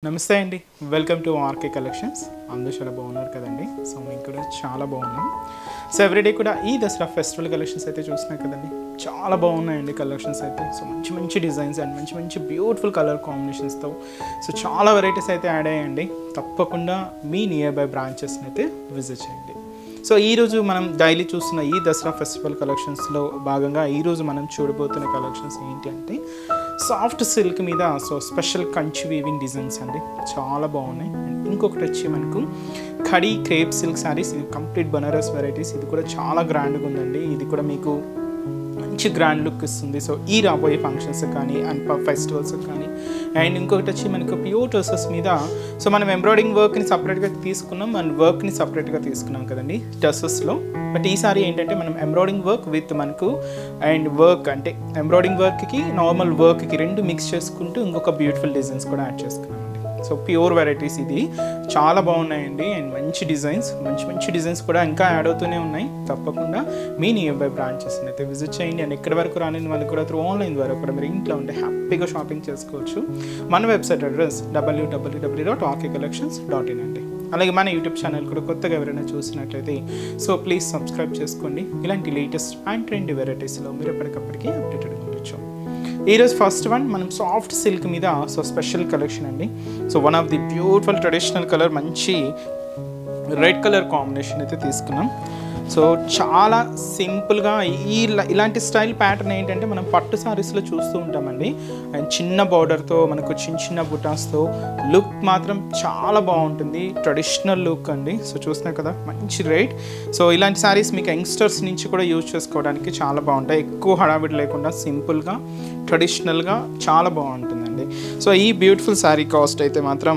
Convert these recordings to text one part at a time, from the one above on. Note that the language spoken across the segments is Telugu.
నమస్తే అండి, వెల్కమ్ టు ఆర్కే కలెక్షన్స్. అందరూ చాలా బాగున్నారు కదండి. సో మేము కూడా చాలా బాగున్నాం. సో ఎవ్రీడే కూడా ఈ దసరా ఫెస్టివల్ కలెక్షన్స్ అయితే చూస్తున్నాయి కదండి, చాలా బాగున్నాయండి కలెక్షన్స్ అయితే. సో మంచి మంచి డిజైన్స్ అండ్ మంచి మంచి బ్యూటిఫుల్ కలర్ కాంబినేషన్స్తో సో చాలా వెరైటీస్ అయితే యాడ్ అయ్యాయండి. తప్పకుండా మీ నియర్ బై బ్రాంచెస్ని అయితే విజిట్ చేయండి. సో ఈరోజు మనం డైలీ చూస్తున్న ఈ దసరా ఫెస్టివల్ కలెక్షన్స్లో భాగంగా ఈరోజు మనం చూడబోతున్న కలెక్షన్స్ ఏంటి అంటే సాఫ్ట్ సిల్క్ మీద so special Kanchi weaving designs అండి, చాలా బాగున్నాయి. అండ్ ఇంకొకటి వచ్చి మనకు ఖడీ క్రేప్ సిల్క్ శారీస్, ఇది కంప్లీట్ బనారస్ వెరైటీస్. ఇది కూడా చాలా గ్రాండ్గా ఉందండి. ఇది కూడా మీకు మంచి గ్రాండ్ లుక్ ఇస్తుంది. సో ఈ రాబోయే ఫంక్షన్స్ కానీ అండ్ ఫెస్టివల్స్ కానీ. అండ్ ఇంకొకటి వచ్చి మనకు ప్యూర్ డ్రెస్సెస్ మీద సో మనం ఎంబ్రాయిడింగ్ వర్క్ని సపరేట్గా తీసుకున్నాం అండ్ వర్క్ని సపరేట్గా తీసుకున్నాం కదండి డ్రెస్సెస్లో. బట్ ఈసారి ఏంటంటే మనం ఎంబ్రాయిడింగ్ వర్క్ విత్ మనకు అండ్ వర్క్ అంటే ఎంబ్రాయిడింగ్ వర్క్కి నార్మల్ వర్క్కి రెండు మిక్స్ చేసుకుంటూ ఇంకొక బ్యూటిఫుల్ డిజైన్స్ కూడా యాడ్ చేసుకున్నామండి. సో ప్యూర్ వెరైటీస్ ఇది చాలా బాగున్నాయండి. అండ్ మంచి డిజైన్స్, మంచి మంచి డిజైన్స్ కూడా ఇంకా యాడ్ అవుతూనే ఉన్నాయి. తప్పకుండా మీ నియర్ బై బ్రాంచెస్ని అయితే విజిట్ చేయండి. అండ్ ఎక్కడి వరకు రాని వాళ్ళకి కూడా త్రూ ఆన్లైన్ ద్వారా కూడా మీరు ఇంట్లో ఉంటే హ్యాపీగా షాపింగ్ చేసుకోవచ్చు. మన వెబ్సైట్ అడ్రస్ www.rkcollections.in అండి. అలాగే మన యూట్యూబ్ ఛానల్ కూడా కొత్తగా ఎవరైనా చూసినట్లయితే సో ప్లీజ్ సబ్స్క్రైబ్ చేసుకోండి. ఇలాంటి లేటెస్ట్ అండ్ ట్రెండ్ వెరైటీస్లో మీరు ఎప్పటికప్పటికీ అప్డేటెడ్గా ఉండొచ్చు. ఈరోజు ఫస్ట్ వన్ మనం సాఫ్ట్ సిల్క్ మీద సో స్పెషల్ కలెక్షన్ అండి. So one of the beautiful traditional colour, మంచి రెడ్ కలర్ కాంబినేషన్ అయితే తీసుకున్నాం. సో చాలా సింపుల్గా ఇలాంటి స్టైల్ ప్యాటర్న్ ఏంటంటే మనం పట్టు సారీస్లో చూస్తూ ఉంటామండి. అండ్ చిన్న బార్డర్తో మనకు చిన్న చిన్న బుటాస్తో లుక్ మాత్రం చాలా బాగుంటుంది. ట్రెడిషనల్ లుక్ అండి. సో చూస్తున్నారు కదా, మంచి రేట్. సో ఇలాంటి సారీస్ మీకు యంగ్స్టర్స్ నుంచి కూడా యూజ్ చేసుకోవడానికి చాలా బాగుంటాయి. ఎక్కువ హడావిడి లేకుండా సింపుల్గా ట్రెడిషనల్గా చాలా బాగుంటుందండి. సో ఈ బ్యూటిఫుల్ శారీ కాస్ట్ అయితే మాత్రం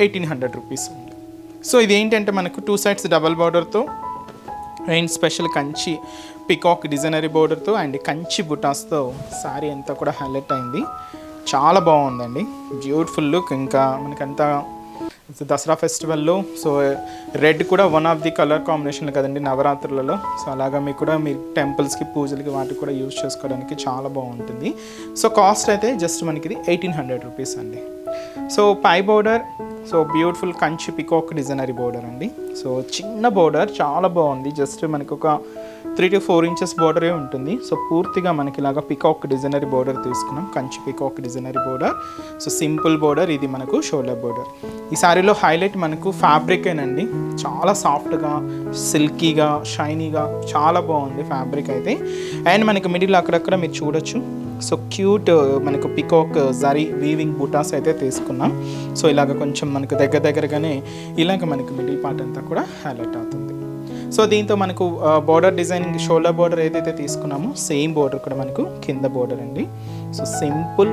1800 రూపీస్ ఉంది. సో ఇది ఏంటంటే మనకు 2 sides డబల్ బార్డర్తో and special Kanchi peacock designer బోర్డర్తో అండ్ కంచి బుటాస్తో శారీ అంతా కూడా హైలైట్ అయింది. చాలా బాగుందండి, బ్యూటిఫుల్ లుక్. ఇంకా మనకంతా దసరా ఫెస్టివల్లో సో రెడ్ కూడా వన్ ఆఫ్ ది కలర్ కాంబినేషన్లు కదండి నవరాత్రులలో. సో అలాగా మీకు కూడా మీ టెంపుల్స్కి పూజలకి వాటికి కూడా యూజ్ చేసుకోవడానికి చాలా బాగుంటుంది. సో కాస్ట్ అయితే జస్ట్ మనకి ఇది 1800 రూపీస్ అండి. సో పై border so beautiful Kanchi peacock designer border అండి. సో చిన్న బోర్డర్ చాలా బాగుంది. జస్ట్ మనకు ఒక 3 to 4 inches బోర్డరే ఉంటుంది. సో పూర్తిగా మనకి ఇలాగా పికాక్ డిజైనరీ బోర్డర్ తీసుకున్నాం, Kanchi peacock designer border. So simple border, ఇది మనకు షోల్డర్ బోర్డర్. ఈ శారీలో హైలైట్ మనకు ఫ్యాబ్రికేనండి, చాలా సాఫ్ట్గా సిల్కీగా షైనీగా చాలా బాగుంది ఫ్యాబ్రిక్ అయితే. అండ్ మనకి మిడిల్ అక్కడక్కడ మీరు చూడొచ్చు. సో క్యూట్ మనకు పికాక్ జరీ వీవింగ్ బూటాస్ అయితే తీసుకున్నాం. సో ఇలాగ కొంచెం మనకు దగ్గరగానే ఇలాగ మనకు మిడిల్ పార్ట్ అంతా కూడా హైలైట్ అవుతుంది. సో దీంతో మనకు బార్డర్ డిజైనింగ్ షోల్డర్ బార్డర్ ఏదైతే తీసుకున్నామో సేమ్ బార్డర్ కూడా మనకు కింద బార్డర్ అండి. So simple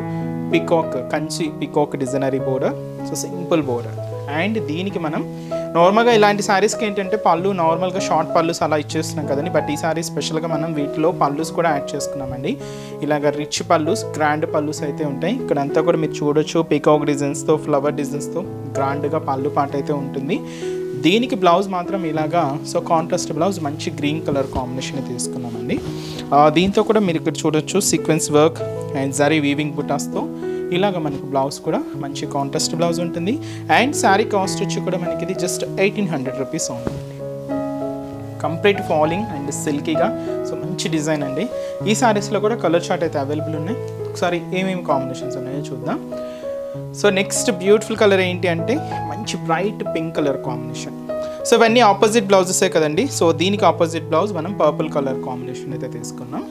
peacock Kanchi peacock designer border. So simple border. And దీనికి మనం నార్మల్గా ఇలాంటి శారీస్కి ఏంటంటే పళ్ళు నార్మల్గా షార్ట్ పళ్ళుస్ అలా ఇచ్చేస్తున్నాం కదండి. బట్ ఈ శారీ స్పెషల్గా మనం వీటిలో పళ్ళుస్ కూడా యాడ్ చేసుకున్నామండి. ఇలాగ రిచ్ పళ్ళుస్, గ్రాండ్ పళ్ళుస్ అయితే ఉంటాయి. ఇక్కడంతా కూడా మీరు చూడొచ్చు పికాక్ డిజైన్స్తో ఫ్లవర్ డిజైన్స్తో గ్రాండ్గా పళ్ళు పాట అయితే ఉంటుంది. దీనికి బ్లౌజ్ మాత్రం ఇలాగా సో కాంట్రాస్ట్ బ్లౌజ్ మంచి గ్రీన్ కలర్ కాంబినేషన్ తీసుకున్నామండి. దీంతో కూడా మీరు ఇక్కడ చూడొచ్చు sequence work and zari weaving బుటాస్తో ఇలాగ మనకు బ్లౌజ్ కూడా మంచి కాంట్రాస్ట్ బ్లౌజ్ ఉంటుంది. అండ్ శారీ కాస్ట్ వచ్చి కూడా మనకి ఇది జస్ట్ 1800 రూపీస్ ఉంటుంది. కంప్లీట్ ఫాలింగ్ అండ్ సిల్కీగా సో మంచి డిజైన్ అండి. ఈ శారీస్లో కూడా కలర్ చార్ట్ అయితే అవైలబుల్ ఉన్నాయి. ఒకసారి ఏమేమి కాంబినేషన్స్ ఉన్నాయో చూద్దాం. సో నెక్స్ట్ బ్యూటిఫుల్ కలర్ ఏంటి అంటే మంచి bright pink colour combination. So ఇవన్నీ ఆపోజిట్ బ్లౌజెసే కదండి. సో దీనికి ఆపోజిట్ బ్లౌజ్ మనం పర్పుల్ కలర్ కాంబినేషన్ అయితే తీసుకున్నాం.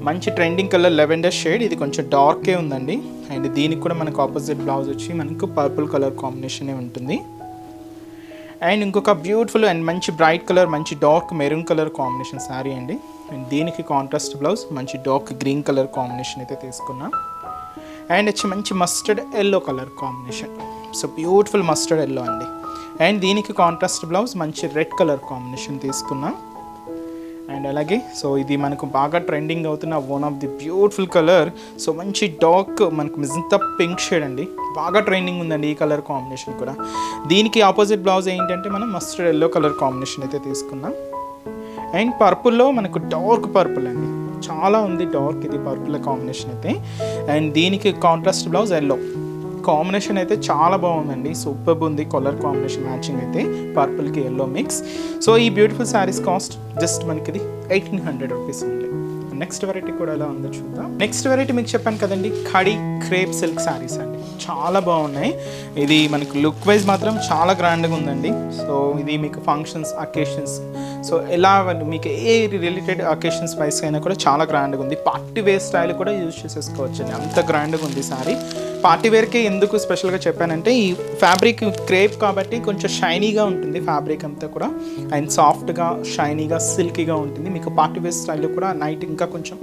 మంచి ట్రెండింగ్ కలర్ లెవెండర్ షేడ్, ఇది కొంచెం డార్కే ఉందండి. అండ్ దీనికి కూడా మనకు ఆపోజిట్ బ్లౌజ్ వచ్చి మనకు పర్పుల్ కలర్ కాంబినేషనే ఉంటుంది. అండ్ ఇంకొక బ్యూటిఫుల్ అండ్ మంచి బ్రైట్ కలర్ మంచి dark maroon colour combination sari అండి. అండ్ దీనికి కాంట్రాస్ట్ బ్లౌజ్ మంచి డార్క్ గ్రీన్ కలర్ కాంబినేషన్ అయితే తీసుకున్నాం. అండ్ వచ్చి మంచి mustard yellow colour combination. So beautiful mustard yellow అండి. అండ్ దీనికి కాంట్రాస్ట్ బ్లౌజ్ మంచి రెడ్ కలర్ కాంబినేషన్ తీసుకున్నాం. అండ్ అలాగే సో ఇది మనకు బాగా ట్రెండింగ్ అవుతున్న one of the beautiful colour. So మంచి డార్క్ మనకు మిజంతా పింక్ షేడ్ అండి, బాగా ట్రెండింగ్ ఉందండి ఈ కలర్ కాంబినేషన్ కూడా. దీనికి ఆపోజిట్ బ్లౌజ్ ఏంటంటే మనం మస్టర్డ్ ఎల్లో కలర్ కాంబినేషన్ అయితే తీసుకున్నాం. అండ్ పర్పుల్లో మనకు డార్క్ పర్పుల్ అండి, చాలా ఉంది డార్క్ ఇది పర్పుల్ కాంబినేషన్ అయితే. అండ్ దీనికి కాంట్రాస్ట్ బ్లౌజ్ ఎల్లో కాంబినేషన్ అయితే చాలా బాగుందండి, సూపర్ ఉంది కలర్ కాంబినేషన్ మ్యాచింగ్ అయితే పర్పుల్కి ఎల్లో మిక్స్. సో ఈ బ్యూటిఫుల్ శారీస్ కాస్ట్ జస్ట్ మనకి ఇది 1800 రూపీస్ ఉంది. నెక్స్ట్ వెరైటీ కూడా ఎలా ఉందో చూద్దాం. నెక్స్ట్ వెరైటీ మీకు చెప్పాను కదండి, ఖడీ క్రేప్ సిల్క్ శారీస్ అండి, చాలా బాగున్నాయి. ఇది మనకు లుక్ వైజ్ మాత్రం చాలా గ్రాండ్గా ఉందండి. సో ఇది మీకు ఫంక్షన్స్ అకేషన్స్, సో ఎలా మీకు ఏ రిలేటెడ్ అకేషన్స్ వైస్ అయినా కూడా చాలా గ్రాండ్గా ఉంది. పార్టీ వేర్ స్టైల్ కూడా యూజ్ చేసేసుకోవచ్చు అండి, అంత గ్రాండ్గా ఉంది శారీ. పార్టీ వేర్కి ఎందుకు స్పెషల్గా చెప్పానంటే ఈ ఫ్యాబ్రిక్ క్రేప్ కాబట్టి కొంచెం షైనీగా ఉంటుంది ఫ్యాబ్రిక్ అంతా కూడా, అండ్ సాఫ్ట్గా షైనీగా సిల్కీగా ఉంటుంది. మీకు పార్టీ వేర్ స్టైల్లో కూడా నైట్ ఇంకా కొంచెం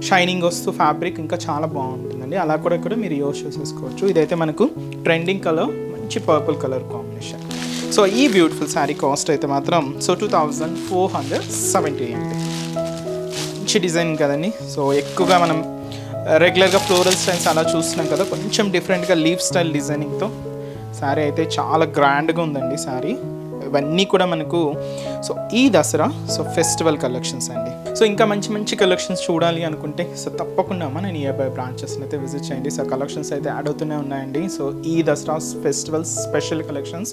షైనింగ్ వస్తూ ఫ్యాబ్రిక్ ఇంకా చాలా బాగుంటుందండి. అలా కూడా మీరు యూజ్ చేసేసుకోవచ్చు. ఇదైతే మనకు ట్రెండింగ్ కలర్, మంచి పర్పుల్ కలర్ కాంబినేషన్. సో ఈ బ్యూటిఫుల్ శారీ కాస్ట్ అయితే మాత్రం సో 2470 అండి. మంచి డిజైన్ కదండి. సో ఎక్కువగా మనం రెగ్యులర్గా ఫ్లోరల్ స్టైల్స్ అలా చూస్తున్నాం కదా, కొంచెం డిఫరెంట్గా లీఫ్ స్టైల్ డిజైనింగ్తో శారీ అయితే చాలా గ్రాండ్గా ఉందండి శారీ. ఇవన్నీ కూడా మనకు సో ఈ దసరా సో ఫెస్టివల్ కలెక్షన్స్ అండి. సో ఇంకా మంచి మంచి కలెక్షన్స్ చూడాలి అనుకుంటే సో తప్పకుండా మన నియర్ బై బ్రాంచెస్ని అయితే విజిట్ చేయండి. సో కలెక్షన్స్ అయితే యాడ్ అవుతూనే ఉన్నాయండి. సో ఈ దసరా ఫెస్టివల్ స్పెషల్ కలెక్షన్స్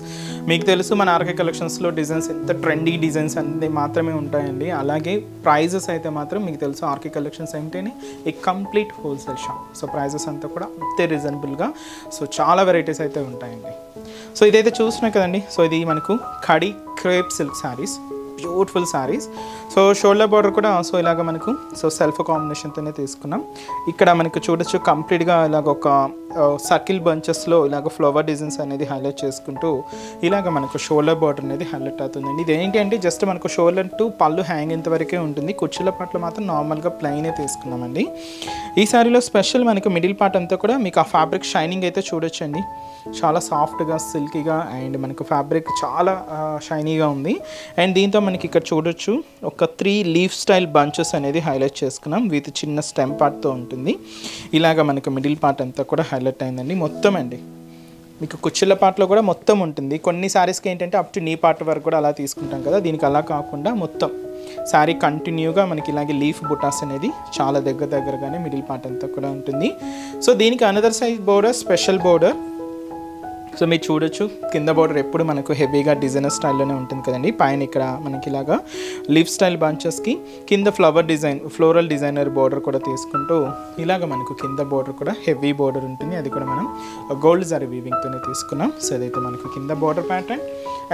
మీకు తెలుసు, మన ఆర్కే కలెక్షన్స్లో డిజైన్స్ ఎంత ట్రెండీ డిజైన్స్ అన్నీ మాత్రమే ఉంటాయండి. అలాగే ప్రైజెస్ అయితే మాత్రం మీకు తెలుసు ఆర్కే కలెక్షన్స్ అంటేనే a complete wholesale shop. So prices అంతా కూడా అంతే రీజనబుల్గా, సో చాలా వెరైటీస్ అయితే ఉంటాయండి. సో ఇదైతే చూస్తున్నాయి కదండి, సో ఇది మనకు khadi crepe silk saris, beautiful saris. So shoulder border కూడా సో ఇలాగ మనకు సో సెల్ఫ్ కాంబినేషన్తోనే తీసుకున్నాం. ఇక్కడ మనకు చూడొచ్చు కంప్లీట్గా ఇలాగ ఒక సర్కిల్ బంచెస్లో ఇలాగ ఫ్లవర్ డిజైన్స్ అనేది హైలైట్ చేసుకుంటూ ఇలాగ మనకు షోల్డర్ బార్డర్ అనేది హైలైట్ అవుతుందండి. ఇది ఏంటి అంటే జస్ట్ మనకు షోల్డర్ టు పళ్ళు హ్యాంగ్ ఇంతవరకే ఉంటుంది. కుర్చీల పాటలో మాత్రం నార్మల్గా ప్లెయినే తీసుకున్నామండి. ఈ శారీలో స్పెషల్ మనకు మిడిల్ పార్ట్ అంతా కూడా మీకు ఆ ఫ్యాబ్రిక్ షైనింగ్ అయితే చూడొచ్చండి, చాలా సాఫ్ట్గా సిల్కీగా అండ్ మనకు ఫ్యాబ్రిక్ చాలా షైనీగా ఉంది. అండ్ దీంతో మనకి ఇక్కడ చూడొచ్చు ఒక 3 లీఫ్ స్టైల్ బంచెస్ అనేది హైలైట్ చేసుకున్నాం విత్ చిన్న స్టెమ్ పార్ట్తో ఉంటుంది. ఇలాగ మనకు మిడిల్ పార్ట్ అంతా కూడా హైలైట్ అయిందండి మొత్తం అండి. మీకు కుచ్చుల పార్ట్లో కూడా మొత్తం ఉంటుంది. కొన్ని శారీస్కి ఏంటంటే అప్ టు నీ పార్ట్ వరకు కూడా అలా తీసుకుంటాం కదా, దీనికి అలా కాకుండా మొత్తం శారీ కంటిన్యూగా మనకి ఇలాగే లీఫ్ బుటాస్ అనేది చాలా దగ్గరగానే మిడిల్ పార్ట్ అంతా కూడా ఉంటుంది. సో దీనికి another size border, special border. So మీరు చూడొచ్చు కింద బార్డర్ ఎప్పుడు మనకు హెవీగా డిజైనర్ స్టైల్లోనే ఉంటుంది కదండి. పైన ఇక్కడ మనకి ఇలాగా లీఫ్ స్టైల్ బంచెస్కి కింద flower design, floral designer border కూడా తీసుకుంటూ ఇలాగ మనకు కింద బార్డర్ కూడా హెవీ బార్డర్ ఉంటుంది. అది కూడా మనం గోల్డ్ జరీ వీవింగ్తోనే తీసుకున్నాం. సో అదైతే మనకు కింద బార్డర్ ప్యాటర్న్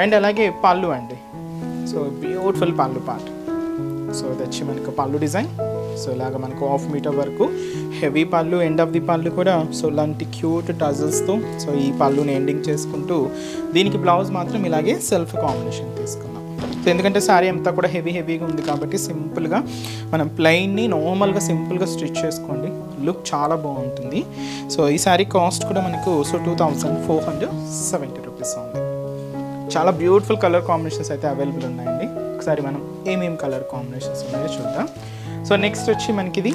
అండ్ అలాగే పళ్ళు అండి. సో బ్యూటిఫుల్ పళ్ళు పార్ట్. సో అది వచ్చి మనకు పళ్ళు డిజైన్. సో ఇలాగ మనకు 1/2 మీటర్ వరకు హెవీ పళ్ళు, ఎండ్ ఆఫ్ ది పళ్ళు కూడా సో ఇలాంటి క్యూట్ టజల్స్తో సో ఈ పళ్ళుని ఎండింగ్ చేసుకుంటూ దీనికి బ్లౌజ్ మాత్రం ఇలాగే సెల్ఫ్ కాంబినేషన్ తీసుకున్నాం. సో ఎందుకంటే శారీ అంతా కూడా హెవీగా ఉంది కాబట్టి సింపుల్గా మనం ప్లెయిన్ని నార్మల్గా సింపుల్గా స్టిచ్ చేసుకోండి, లుక్ చాలా బాగుంటుంది. సో ఈ శారీ కాస్ట్ కూడా మనకు సో 2470 రూపీస్ ఉంది. చాలా బ్యూటిఫుల్ కలర్ కాంబినేషన్స్ అయితే అవైలబుల్ ఉన్నాయండి. ఒకసారి మనం ఏమేమి కలర్ కాంబినేషన్స్ ఉన్నాయో చూద్దాం. సో నెక్స్ట్ వచ్చి మనకి ఇది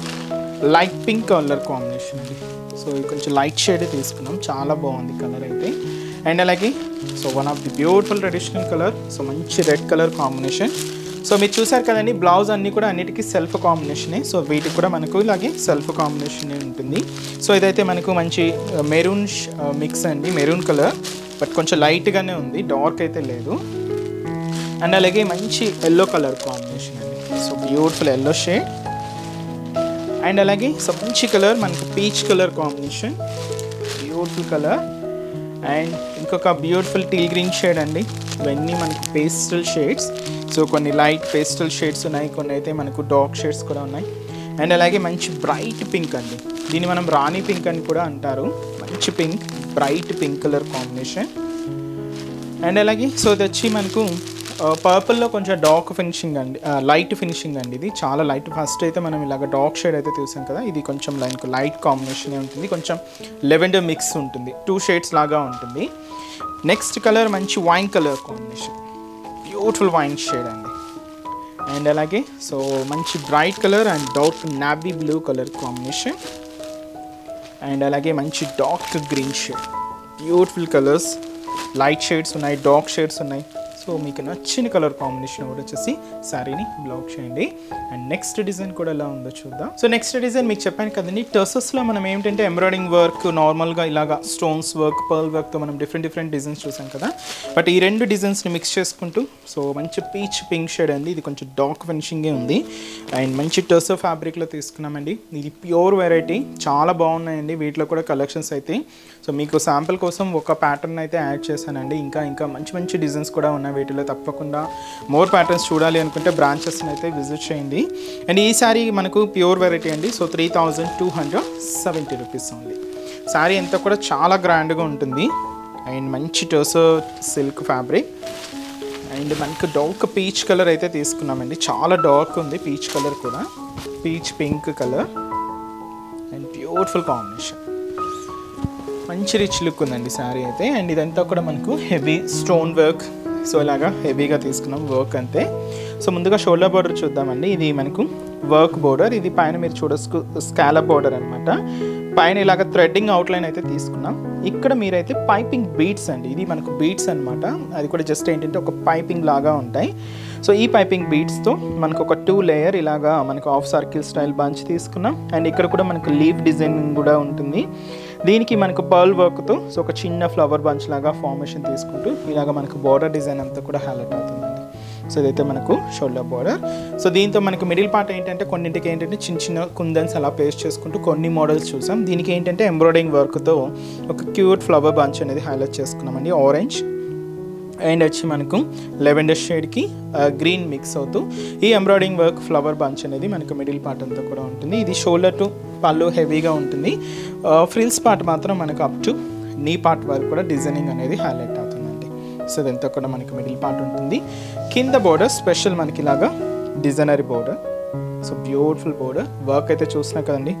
లైట్ పింక్ కలర్ కాంబినేషన్ అండి. సో కొంచెం లైట్ షేడ్ తీసుకున్నాం, చాలా బాగుంది కలర్ అయితే. అండ్ అలాగే so one of the beautiful traditional colour, so మంచి రెడ్ కలర్ కాంబినేషన్. సో మీరు చూసారు కదండి, బ్లౌజ్ అన్నీ కూడా అన్నిటికీ సెల్ఫ్ కాంబినేషనే. సో వీటికి కూడా మనకు ఇలాగే సెల్ఫ్ కాంబినేషన్ ఉంటుంది. సో ఇదైతే మనకు మంచి మెరూన్ మిక్స్ అండి, మెరూన్ కలర్ బట్ కొంచెం లైట్గానే ఉంది, డార్క్ అయితే లేదు. అండ్ అలాగే మంచి ఎల్లో కలర్ కాంబినేషన్ అండి. So beautiful yellow shade. And అలాగే సో మంచి కలర్ మనకు peach colour combination, beautiful colour. And ఇంకొక బ్యూటిఫుల్ టీల్ గ్రీన్ షేడ్ అండి. ఇవన్నీ మనకు పేస్టల్ షేడ్స్. సో కొన్ని లైట్ పేస్టల్ షేడ్స్ ఉన్నాయి, కొన్ని అయితే మనకు డార్క్ షేడ్స్ కూడా ఉన్నాయి. అండ్ అలాగే మంచి బ్రైట్ పింక్ అండి, దీన్ని మనం రాణి పింక్ అని కూడా అంటారు. మంచి pink, bright pink colour combination. And అలాగే సో ఇది వచ్చి మనకు పర్పుల్లో కొంచెం డార్క్ ఫినిషింగ్ అండి, లైట్ ఫినిషింగ్ అండి. ఇది చాలా లైట్. ఫస్ట్ అయితే మనం ఇలాగ డార్క్ షేడ్ అయితే చూసాం కదా, ఇది కొంచెం లైట్ కాంబినేషన్ ఉంటుంది, కొంచెం లెవెండర్ మిక్స్ ఉంటుంది, 2 షేడ్స్ లాగా ఉంటుంది. నెక్స్ట్ కలర్ మంచి wine colour combination, beautiful wine shade అండి. అండ్ అలాగే సో మంచి bright colour and dark navy blue colour combination. And అలాగే మంచి dark green shade, beautiful colours, light shades ఉన్నాయి, డార్క్ షేడ్స్ ఉన్నాయి. సో సో మీకు నచ్చిన కలర్ కాంబినేషన్ కూడా వచ్చేసి శారీని బ్లాక్ చేయండి. అండ్ నెక్స్ట్ డిజైన్ కూడా ఎలా ఉందో చూద్దాం. సో నెక్స్ట్ డిజైన్ మీకు చెప్పాను కదండి, టర్సెస్లో మనం ఏంటంటే ఎంబ్రాయిడింగ్ వర్క్, నార్మల్గా ఇలాగా స్టోన్స్ వర్క్, పర్ల్ వర్క్తో మనం డిఫరెంట్ డిజైన్స్ చూసాం కదా. బట్ ఈ రెండు డిజైన్స్ని మిక్స్ చేసుకుంటూ సో మంచి పీచ్ పింక్ షేడ్ అండి, ఇది కొంచెం డార్క్ ఫినిషింగే ఉంది. అండ్ మంచి టర్సర్ ఫ్యాబ్రిక్లో తీసుకున్నామండి. ఇది ప్యూర్ వెరైటీ, చాలా బాగున్నాయండి వీటిలో కూడా కలెక్షన్స్ అయితే. సో మీకు శాంపుల్ కోసం ఒక ప్యాటర్న్ అయితే యాడ్ చేశానండి. ఇంకా మంచి డిజైన్స్ కూడా ఉన్నాయి వీటిలో. తప్పకుండా మోర్ ప్యాటర్న్స్ చూడాలి అనుకుంటే బ్రాంచెస్ని అయితే విజిట్ చేయండి. అండ్ ఈ శారీ మనకు ప్యూర్ వెరైటీ అండి. So 3270 rupees only. శారీ అంతా కూడా చాలా గ్రాండ్గా ఉంటుంది. అండ్ మంచి టర్సర్ సిల్క్ ఫ్యాబ్రిక్. అండ్ మనకు డార్క్ పీచ్ కలర్ అయితే తీసుకున్నామండి, చాలా డార్క్ ఉంది పీచ్ కలర్ కూడా, peach pink colour. And beautiful combination, మంచి రిచ్ లుక్ ఉందండి శారీ అయితే. అండ్ ఇదంతా కూడా మనకు హెవీ స్టోన్ వర్క్, సో ఇలాగా హెవీగా తీసుకున్నాం వర్క్ అంతే. సో ముందుగా షోల్డర్ బోర్డర్ చూద్దామండి. ఇది మనకు వర్క్ బోర్డర్, ఇది పైన మీరు చూడొచ్చు స్కాలప్ బోర్డర్ అనమాట. పైన ఇలాగ థ్రెడ్డింగ్ అవుట్లైన్ అయితే తీసుకున్నాం. ఇక్కడ మీరైతే పైపింగ్ బీడ్స్ అండి, ఇది మనకు బీడ్స్ అనమాట. అది కూడా జస్ట్ ఏంటంటే ఒక పైపింగ్ లాగా ఉంటాయి. సో ఈ పైపింగ్ బీడ్స్తో మనకు ఒక 2 లేయర్ ఇలాగా మనకు హాఫ్ సర్కిల్ స్టైల్ బంచ్ తీసుకున్నాం. అండ్ ఇక్కడ కూడా మనకు లీఫ్ డిజైనింగ్ కూడా ఉంటుంది. దీనికి మనకు పర్ల్ వర్క్తో సో ఒక చిన్న ఫ్లవర్ బంచ్ లాగా ఫార్మేషన్ తీసుకుంటూ ఇలాగ మనకు బార్డర్ డిజైన్ అంతా కూడా హైలైట్ అవుతుందండి. సో ఇదైతే మనకు షోల్డర్ బార్డర్. సో దీంతో మనకు మిడిల్ పార్ట్ ఏంటంటే కొన్నింటికి ఏంటంటే చిన్న కుందన్స్ అలా పేస్ట్ చేసుకుంటూ కొన్ని మోడల్స్ చూసాం. దీనికి ఏంటంటే ఎంబ్రాయిడింగ్ వర్క్తో ఒక క్యూట్ ఫ్లవర్ బంచ్ అనేది హైలైట్ చేసుకున్నామండి, ఆరెంజ్. అండ్ వచ్చి మనకు లెవెండర్ షేడ్కి గ్రీన్ మిక్స్ అవుతూ ఈ ఎంబ్రాయిడింగ్ వర్క్ ఫ్లవర్ బంచ్ అనేది మనకు మిడిల్ పార్ట్ అంతా కూడా ఉంటుంది. ఇది షోల్డర్ టు పళ్ళు హెవీగా ఉంటుంది. ఫ్రిల్స్ పార్ట్ మాత్రం మనకు అప్ టు నీ పార్ట్ వరకు కూడా డిజైనింగ్ అనేది హైలైట్ అవుతుందండి. సో ఇదంతా కూడా మనకి మిడిల్ పార్ట్ ఉంటుంది. కింద బోర్డర్ స్పెషల్ మనకి ఇలాగా designery border. So beautiful border work అయితే చూసినా కదండి.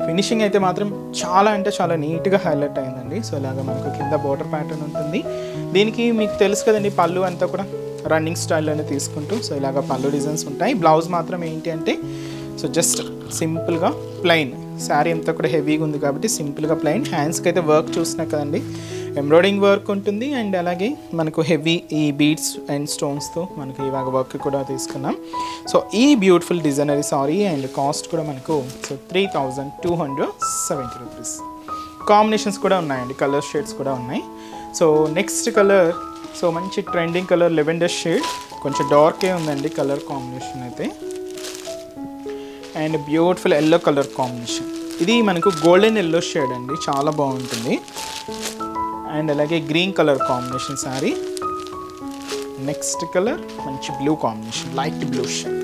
ఫినిషింగ్ అయితే మాత్రం చాలా అంటే చాలా నీట్గా హైలైట్ అయిందండి. సో ఇలాగ మనకు కింద బోర్డర్ ప్యాటర్న్ ఉంటుంది. దీనికి మీకు తెలుసు కదండి, పళ్ళు అంతా కూడా రన్నింగ్ స్టైల్లోనే తీసుకుంటూ సో ఇలాగ పళ్ళు డిజైన్స్ ఉంటాయి. బ్లౌజ్ మాత్రం ఏంటి అంటే సో జస్ట్ సింపుల్గా ప్లెయిన్. శారీ అంతా కూడా హెవీగా ఉంది కాబట్టి సింపుల్గా ప్లెయిన్. హ్యాండ్స్కి అయితే వర్క్ చూసినా కదండి, ఎంబ్రాయిడింగ్ వర్క్ ఉంటుంది. అండ్ అలాగే మనకు హెవీ ఈ బీడ్స్ అండ్ స్టోన్స్తో మనకి ఇవాగ వర్క్ కూడా తీసుకున్నాం. సో ఈ beautiful designery sorry and cost కూడా మనకు సో 3270 రూపీస్. కాంబినేషన్స్ కూడా ఉన్నాయండి, కలర్ షేడ్స్ కూడా ఉన్నాయి. సో నెక్స్ట్ కలర్ సో మంచి ట్రెండింగ్ కలర్ లెవెండర్ షేడ్, కొంచెం డార్కే ఉందండి కలర్ కాంబినేషన్ అయితే. And beautiful yellow colour combination, ఇది మనకు గోల్డెన్ ఎల్లో షేడ్ అండి, చాలా బాగుంటుంది. అండ్ అలాగే green colour combination sari. Next colour మంచి blue combination, light blue shade.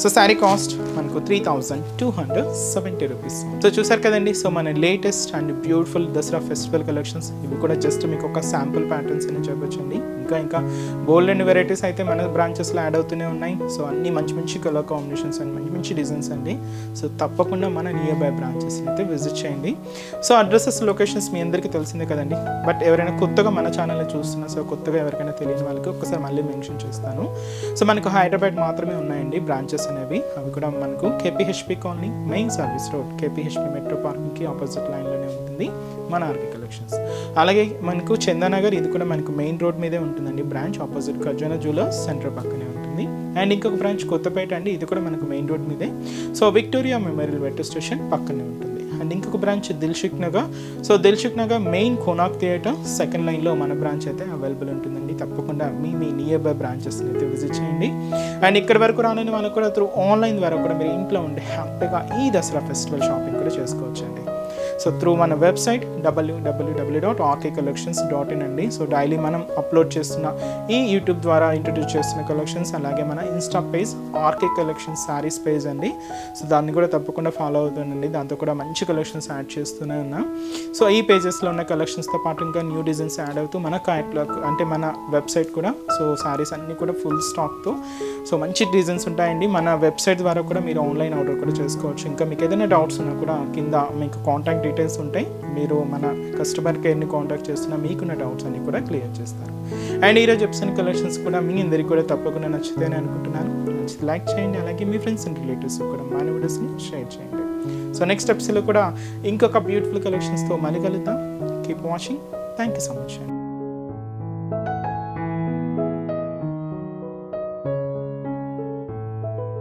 So sari cost మనకు 3270 రూపీస్. సో చూసారు కదండి, సో మన latest and beautiful Dasara festival collections. ఇవి కూడా జస్ట్ మీకు ఒక శాంపుల్ ప్యాటర్న్స్ అని చెప్పొచ్చండి. ఇంకా బోల్డ్ అండ్ వెరైటీస్ అయితే మన బ్రాంచెస్లో యాడ్ అవుతూనే ఉన్నాయి. సో అన్ని మంచి కలర్ కాంబినేషన్స్ అండ్ మంచి డిజైన్స్ అండి. సో తప్పకుండా మన నియర్ బై బ్రాంచెస్ అయితే విజిట్ చేయండి. సో అడ్రసెస్, లొకేషన్స్ మీ అందరికీ తెలిసిందే కదండి. బట్ ఎవరైనా కొత్తగా మన ఛానల్ని చూస్తున్నా, సో కొత్తగా ఎవరికైనా తెలియని వాళ్ళకి ఒక్కసారి మళ్ళీ మెన్షన్ చేస్తాను. సో మనకు హైదరాబాద్ మాత్రమే ఉన్నాయండి బ్రాంచెస్ అనేవి. అవి కూడా మనకు KPHB colony, main service road, KPHB metro పార్కింగ్కి ఆపోజిట్ లైన్లోనే ఉంటుంది మన ఆర్కే కలెక్షన్స్. అలాగే మనకు చందానగర్, ఇది కూడా మనకు మెయిన్ రోడ్ మీదే ఉంటుందండి బ్రాంచ్, ఆపోజిట్ ఖజానా జ్యువెలర్స్ సెంటర్ పక్కనే ఉంటుంది. అండ్ ఇంకొక బ్రాంచ్ కొత్తపేట అండి, ఇది కూడా మనకు మెయిన్ రోడ్ మీదే. So Victoria memorial metro station పక్కనే ఉంటుంది. అండ్ ఇంకొక branch Dilsukh Nagar. So Dilsukh Nagar main Konark theatre second లైన్లో మన బ్రాంచ్ అయితే అవైలబుల్ ఉంటుందండి. తప్పకుండా మీ నియర్ బై బ్రాంచెస్ని అయితే విజిట్ చేయండి. అండ్ ఇక్కడ వరకు రాలేని వాళ్ళకు కూడా త్రూ ఆన్లైన్ ద్వారా కూడా మీరు ఇంట్లో ఉండి హ్యాపీగా ఈ దసరా ఫెస్టివల్ షాపింగ్ కూడా చేసుకోవచ్చండి. సో త్రూ మన వెబ్సైట్ www.rkcollections.in అండి. సో డైలీ మనం అప్లోడ్ చేస్తున్న ఈ యూట్యూబ్ ద్వారా ఇంట్రడ్యూస్ చేస్తున్న కలెక్షన్స్, అలాగే మన insta page RK collections saris page అండి. సో దాన్ని కూడా తప్పకుండా ఫాలో అవుతుందండి. దాంతో కూడా మంచి కలెక్షన్స్ యాడ్ చేస్తూనే ఉన్నాం. సో ఈ పేజెస్లో ఉన్న కలెక్షన్స్తో పాటు ఇంకా న్యూ డిజైన్స్ యాడ్ అవుతూ మన క్యాటలాగ్ అంటే మన వెబ్సైట్ కూడా సో శారీస్ అన్నీ కూడా ఫుల్ స్టాక్తో సో మంచి డిజైన్స్ ఉంటాయండి. మన వెబ్సైట్ ద్వారా కూడా మీరు ఆన్లైన్ ఆర్డర్ కూడా చేసుకోవచ్చు. ఇంకా మీకు ఏదైనా డౌట్స్ ఉన్నా కూడా కింద మీకు కాంటాక్ట్ డీటెయిల్స్ ఉంటాయి. మీరు మన కస్టమర్ కేర్ని కాంటాక్ట్ చేస్తున్నా మీకున్న డౌట్స్ అన్ని కూడా క్లియర్ చేస్తారు. అండ్ ఈరోజు ఎపిసోడ్ కలెక్షన్స్ కూడా మీ అందరికీ కూడా తప్పకుండా నచ్చుతాయని అనుకుంటున్నాను. నచ్చితే లైక్ చేయండి, అలాగే మీ ఫ్రెండ్స్ అండ్ రిలేటివ్స్ కూడా మన వీడియోస్ని షేర్ చేయండి. సో నెక్స్ట్ ఎపిసోడ్లో కూడా ఇంకొక బ్యూటిఫుల్ కలెక్షన్స్తో మళ్ళీ కలుద్దాం. Keep watching. Thank you so much.